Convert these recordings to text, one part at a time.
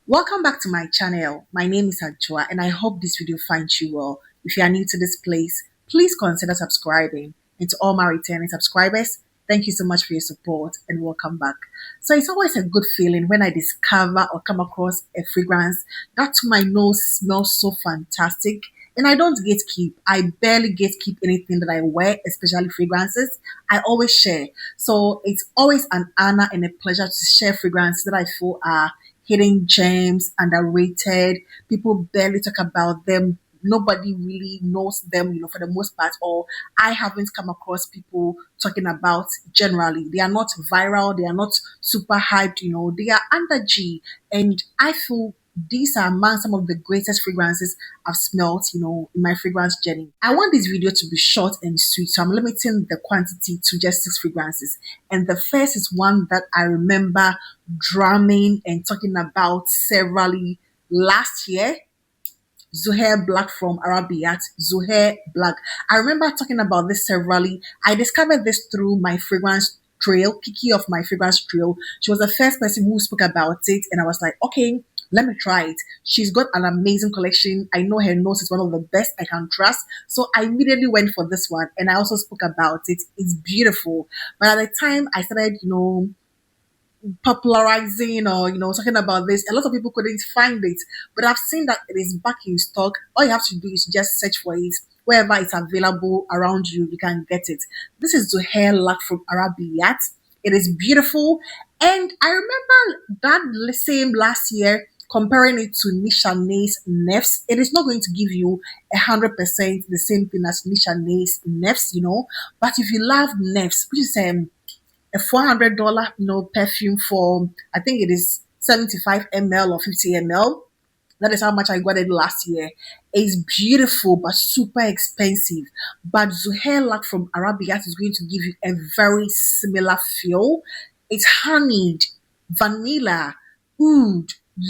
Welcome back to my channel. My name is Ajua and I hope this video finds you well. If you are new to this place, please consider subscribing. And to all my returning subscribers, thank you so much for your support and welcome back. So it's always a good feeling when I discover or come across a fragrance that to my nose smells so fantastic. And I don't gatekeep. I barely gatekeep anything that I wear, especially fragrances. I always share. So it's always an honor and a pleasure to share fragrances that I feel are hidden gems, underrated. People barely talk about them. Nobody really knows them, for the most part, or I haven't come across people talking about generally. They are not viral, they are not super hyped, they are under G. And I feel these are among some of the greatest fragrances I've smelled, in my fragrance journey. I want this video to be short and sweet, so I'm limiting the quantity to just 6 fragrances. And the first is one that I remember drumming and talking about severally last year. Zohare Black from Arabiat Zohare Black. I remember talking about this severally. I discovered this through my fragrance trail, Kiki of my fragrance trail. She was the first person who spoke about it, and I was like, okay, let me try it. She's got an amazing collection. I know her nose is one of the best I can trust. So I immediately went for this one, and I also spoke about it. It's beautiful. But at the time I started, popularizing or talking about this, a lot of people couldn't find it, but I've seen that it is back in stock. All you have to do is just search for it wherever it's available around you. You can get it. This is the hair lac from Arabiat. It is beautiful, and I remember that same last year comparing it to Nishane's Nefs. It is not going to give you 100% the same thing as Nishane's Nefs, but if you love Nefs, which is a $400 perfume for, I think it is 75 ml or 50 ml. That is how much I got it last year. It's beautiful but super expensive. But Zuhair Lac from Arabiat is going to give you a very similar feel. It's honeyed, vanilla, oud,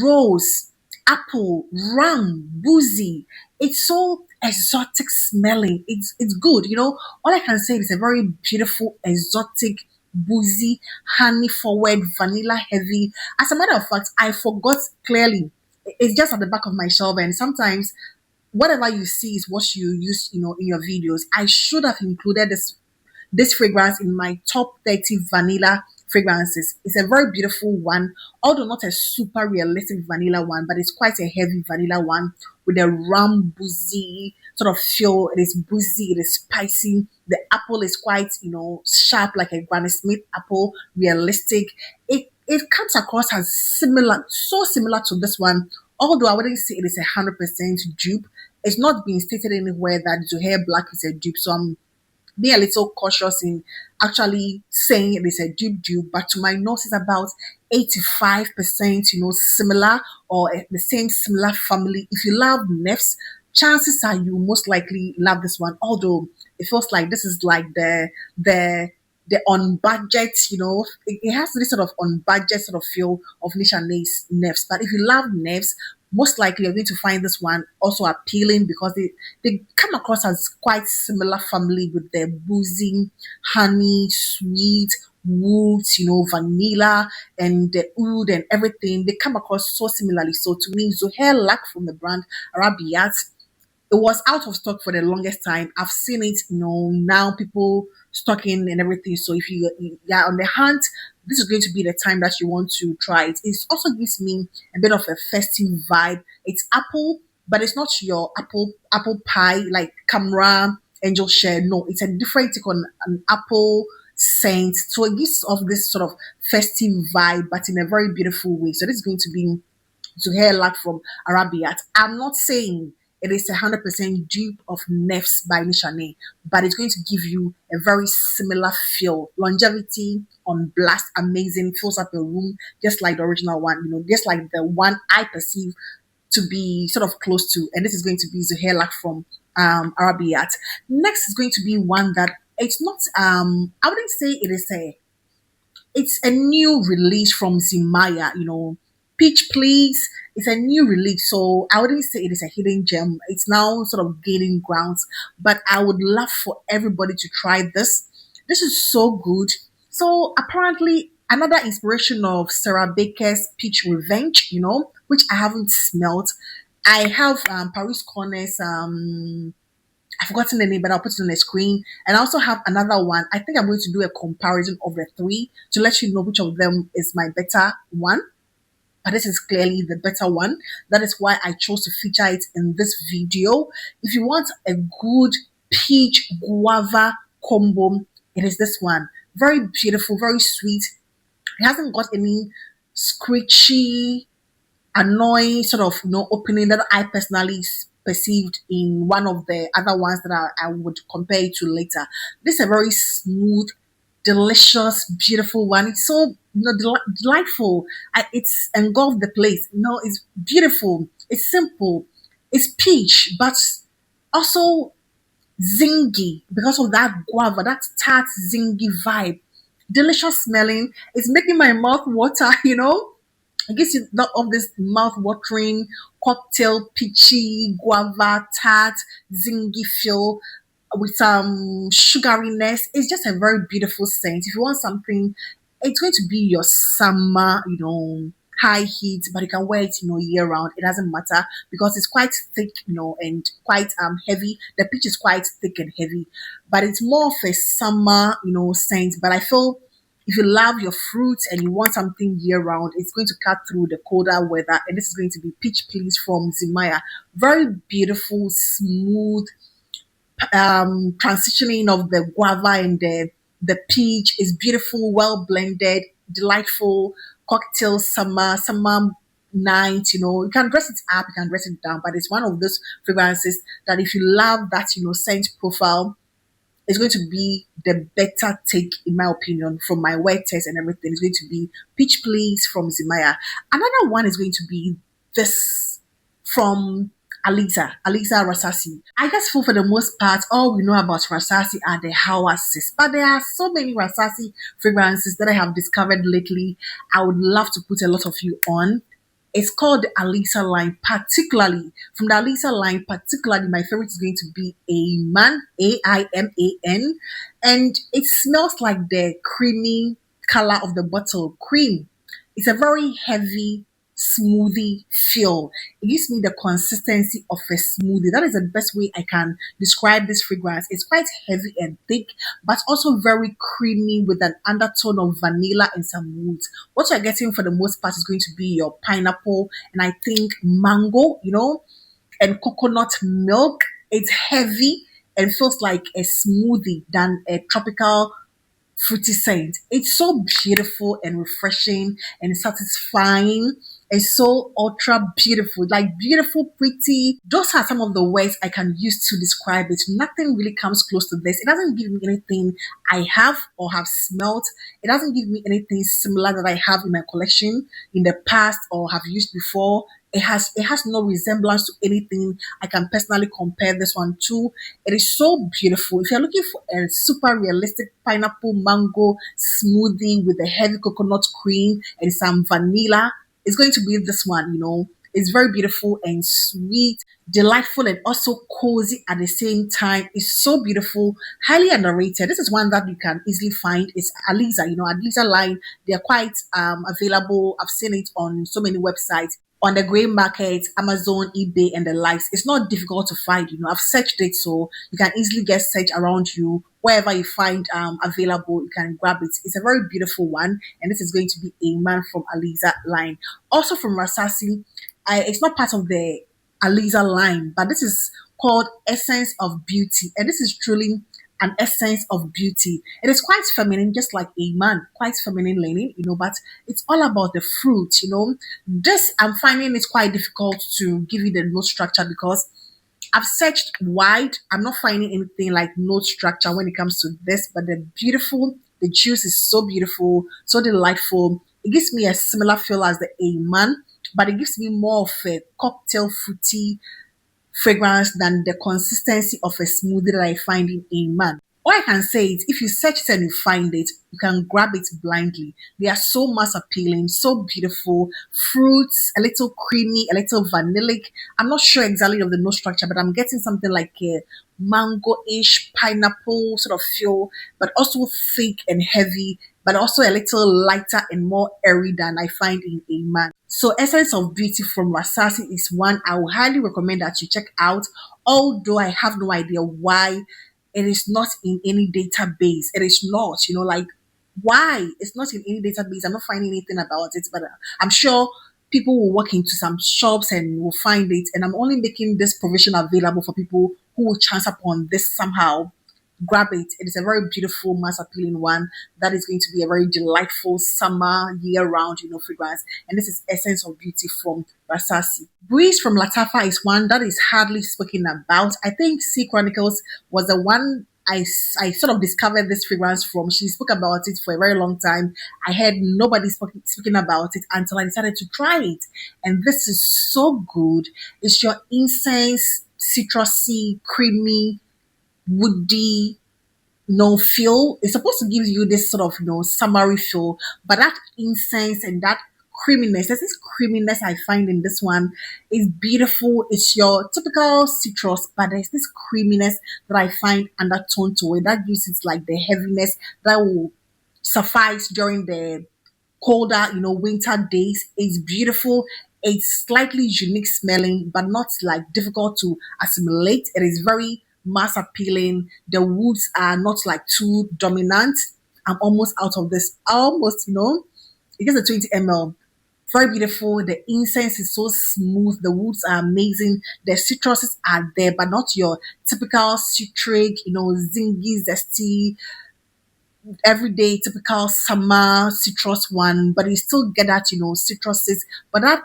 rose, apple, rum, boozy. It's so exotic smelling. It's good. All I can say is a very beautiful, exotic, boozy, honey forward, vanilla heavy. As a matter of fact, I forgot clearly. It's just at the back of my shelf, and sometimes whatever you see is what you use, in your videos. I should have included this fragrance in my top 30 vanilla fragrances. It's a very beautiful one, although not a super realistic vanilla one, but it's quite a heavy vanilla one with a rum boozy sort of feel. It is boozy, it is spicy. The apple is quite, sharp like a Granny Smith apple, realistic. It comes across as similar, so similar to this one, although I wouldn't say it is 100% dupe. It's not being stated anywhere that Zuhair Black is a dupe, so I'm being a little cautious in actually saying it is a dupe, but to my nose it's about 85%, similar or the same similar family. If you love Nefs, chances are you most likely love this one. Although it feels like this is like the on budget, it has this sort of on budget sort of feel of Nishane's Nefs. But if you love Nefs, most likely you're going to find this one also appealing because they come across as quite similar family with their boozy, honey, sweet, woods, vanilla and the oud and everything. They come across so similarly. So to me, Zohair Lac from the brand Arabiat, it was out of stock for the longest time. I've seen it, now people stocking and everything. So if you are on the hunt, this is going to be the time that you want to try it. It also gives me a bit of a festive vibe. It's apple, but it's not your apple pie like Camera Angel Share. No, it's a different take on an apple scent. So it gives off this sort of festive vibe, but in a very beautiful way. So this is going to be to hair lac from Arabiat. I'm not saying it is 100% dupe of Nefs by Nishane, but it's going to give you a very similar feel. Longevity on blast, amazing, fills up a room just like the original one, just like the one I perceive to be sort of close to. And this is going to be Zuhair Lac from Arabiat. Next is going to be one that it's not, I wouldn't say it's a new release from Zimaya, Peach Please. It's a new release, so I wouldn't say it is a hidden gem. It's now sort of gaining grounds, but I would love for everybody to try this. This is so good. So apparently, another inspiration of Sarah Baker's Peach Revenge, which I haven't smelt. I have Paris Corners. I've forgotten the name, but I'll put it on the screen. And I also have another one. I think I'm going to do a comparison of the three to let you know which of them is my better one. But this is clearly the better one. That is why I chose to feature it in this video. If you want a good peach guava combo, it is this one. Very beautiful, very sweet. It hasn't got any screechy, annoying sort of opening that I personally perceived in one of the other ones that I would compare it to later. This is a very smooth, delicious, beautiful one. It's so delightful. It's engulfed the place. It's beautiful. It's simple. It's peach, but also zingy because of that guava, that tart zingy vibe. Delicious smelling. It's making my mouth water. It gives you of this mouth-watering cocktail, peachy, guava, tart, zingy feel with some sugariness. It's just a very beautiful scent. If you want something, it's going to be your summer, high heat, but you can wear it, year round. It doesn't matter because it's quite thick, and quite heavy. The peach is quite thick and heavy, but it's more of a summer, scent. But I feel if you love your fruits and you want something year round, it's going to cut through the colder weather. And this is going to be Peach Please from Zimaya. Very beautiful, smooth transitioning of the guava and the peach is beautiful, well blended, delightful cocktail summer night. You can dress it up, you can dress it down, but it's one of those fragrances that if you love that scent profile, is going to be the better take, in my opinion, from my wear test and everything. It's going to be Peach Please from Zimaya. Another one is going to be this from Aliza Rasasi. I guess for the most part, all we know about Rasasi are the houses, but there are so many Rasasi fragrances that I have discovered lately. I would love to put a lot of you on. It's called the Aliza line, particularly from the Aliza line. Particularly, my favorite is going to be Aiman, Aiman, and it smells like the creamy color of the bottle, cream. It's a very heavy smoothie feel. It gives me the consistency of a smoothie. That is the best way I can describe this fragrance. It's quite heavy and thick, but also very creamy with an undertone of vanilla and some woods. What you're getting for the most part is going to be your pineapple and I think mango, and coconut milk. It's heavy and feels like a smoothie than a tropical fruity scent. It's so beautiful and refreshing and satisfying. It's so ultra beautiful, like beautiful, pretty. Those are some of the words I can use to describe it. Nothing really comes close to this. It doesn't give me anything I have or have smelt. It doesn't give me anything similar that I have in my collection in the past or have used before. It has no resemblance to anything I can personally compare this one to. It is so beautiful. If you're looking for a super realistic pineapple mango smoothie with a heavy coconut cream and some vanilla, it's going to be this one. It's very beautiful and sweet, delightful, and also cozy at the same time. It's so beautiful, highly underrated. This is one that you can easily find. It's Aliza, Aliza line. They're quite available. I've seen it on so many websites, on the grey market, Amazon, eBay, and the likes. It's not difficult to find. I've searched it, so you can easily get search around you. Wherever you find available, you can grab it. It's a very beautiful one, and this is going to be a man from Aliza line. Also from Rasasi, it's not part of the Aliza line, but this is called Essence of Beauty, and this is truly an essence of beauty. It is quite feminine, just like a man, quite feminine leaning, but it's all about the fruit. This, I'm finding it quite difficult to give you the note structure because I've searched wide. I'm not finding anything like note structure when it comes to this, but the juice is so beautiful, so delightful. It gives me a similar feel as the A-man, but it gives me more of a cocktail fruity fragrance than the consistency of a smoothie that I find in a man. All I can say is if you search it and you find it, you can grab it blindly. They are so mass appealing, so beautiful. Fruits, a little creamy, a little vanillic. I'm not sure exactly of the nose structure, but I'm getting something like a mango-ish pineapple sort of feel, but also thick and heavy, but also a little lighter and more airy than I find in a man. So Essence of Beauty from Rasasi is one I would highly recommend that you check out. Although I have no idea why it is not in any database. It is not, like why it's not in any database. I'm not finding anything about it, but I'm sure people will walk into some shops and will find it. And I'm only making this provision available for people who will chance upon this somehow. Grab it. It is a very beautiful, mass appealing one that is going to be a very delightful summer year round, fragrance. And this is Essence of Beauty from Rasasi. Breeze from Lattafa is one that is hardly spoken about. I think Sea Chronicles was the one I sort of discovered this fragrance from. She spoke about it for a very long time. I heard nobody speaking about it until I decided to try it. And this is so good. It's your incense, citrusy, creamy, woody, feel. It's supposed to give you this sort of, summery feel, but that incense and that creaminess, there's this creaminess I find in this one is beautiful. It's your typical citrus, but there's this creaminess that I find undertone to it that gives it like the heaviness that will suffice during the colder, winter days. It's beautiful. It's slightly unique smelling, but not like difficult to assimilate. It is very mass appealing. The woods are not like too dominant. I'm almost out of this. Almost, it gets a 20 ml. Very beautiful. The incense is so smooth. The woods are amazing. The citruses are there, but not your typical citric, zingy, zesty, everyday typical summer citrus one, but you still get that, citruses, but that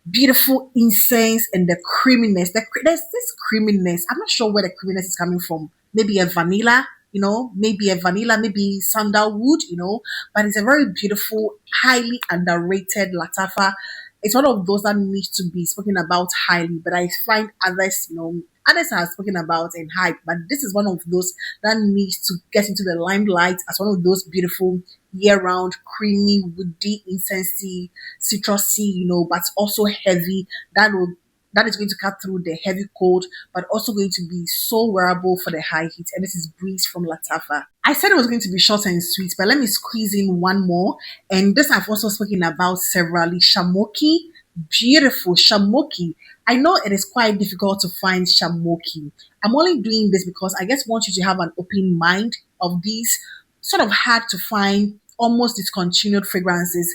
beautiful incense and the creaminess. There's this creaminess. I'm not sure where the creaminess is coming from. Maybe a vanilla, maybe sandalwood, but it's a very beautiful, highly underrated Lattafa. It's one of those that needs to be spoken about highly, but I find others, others are spoken about and hype, but this is one of those that needs to get into the limelight as one of those beautiful year-round, creamy, woody, incensey, citrusy, but also heavy. That is going to cut through the heavy cold, but also going to be so wearable for the high heat. And this is Breeze from Lattafa. I said it was going to be short and sweet, but let me squeeze in one more. And this I've also spoken about severally. Shamoki, beautiful Shamoki. I know it is quite difficult to find Shamoki. I'm only doing this because I just want you to have an open mind of these sort of hard to find, almost discontinued fragrances.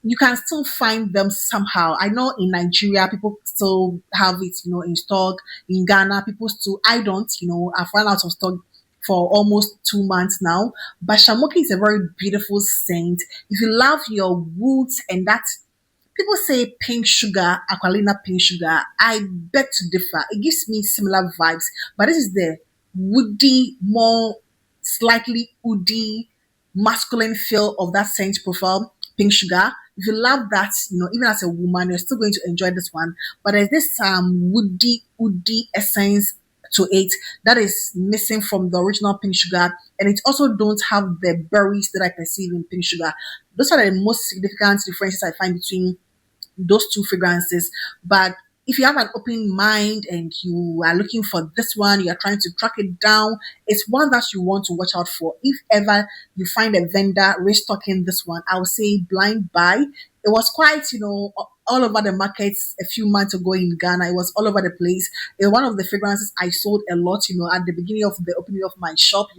You can still find them somehow. I know in Nigeria, people still have it, in stock. In Ghana, people still, I don't, I've run out of stock for almost 2 months now. But Shamoki is a very beautiful scent. If you love your woods and that, people say pink sugar, Aqualina pink sugar. I beg to differ. It gives me similar vibes, but this is the woody, more slightly woody, masculine feel of that scent profile, pink sugar. If you love that, even as a woman, you're still going to enjoy this one. But there's this woody essence to it that is missing from the original pink sugar, and it also don't have the berries that I perceive in pink sugar. Those are the most significant differences I find between those two fragrances. But if you have an open mind and you are looking for this one, you are trying to track it down, it's one that you want to watch out for. If ever you find a vendor restocking this one, I would say blind buy. It was quite, all over the markets a few months ago in Ghana. It was all over the place. It was one of the fragrances I sold a lot, at the beginning of the opening of my shop,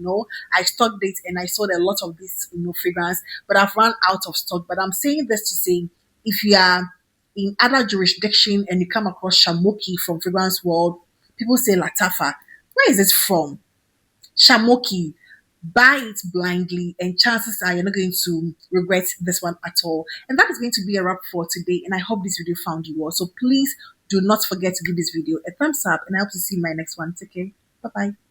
I stocked it and I sold a lot of this, fragrance, but I've run out of stock. But I'm saying this to say, if you are in other jurisdiction and you come across Shamoki from Fragrance World, people say Lattafa. Where is this from? Shamoki. Buy it blindly, and chances are you're not going to regret this one at all. And that is going to be a wrap for today. And I hope this video found you well. So please do not forget to give this video a thumbs up, and I hope to see you in my next one. Take care. Bye bye.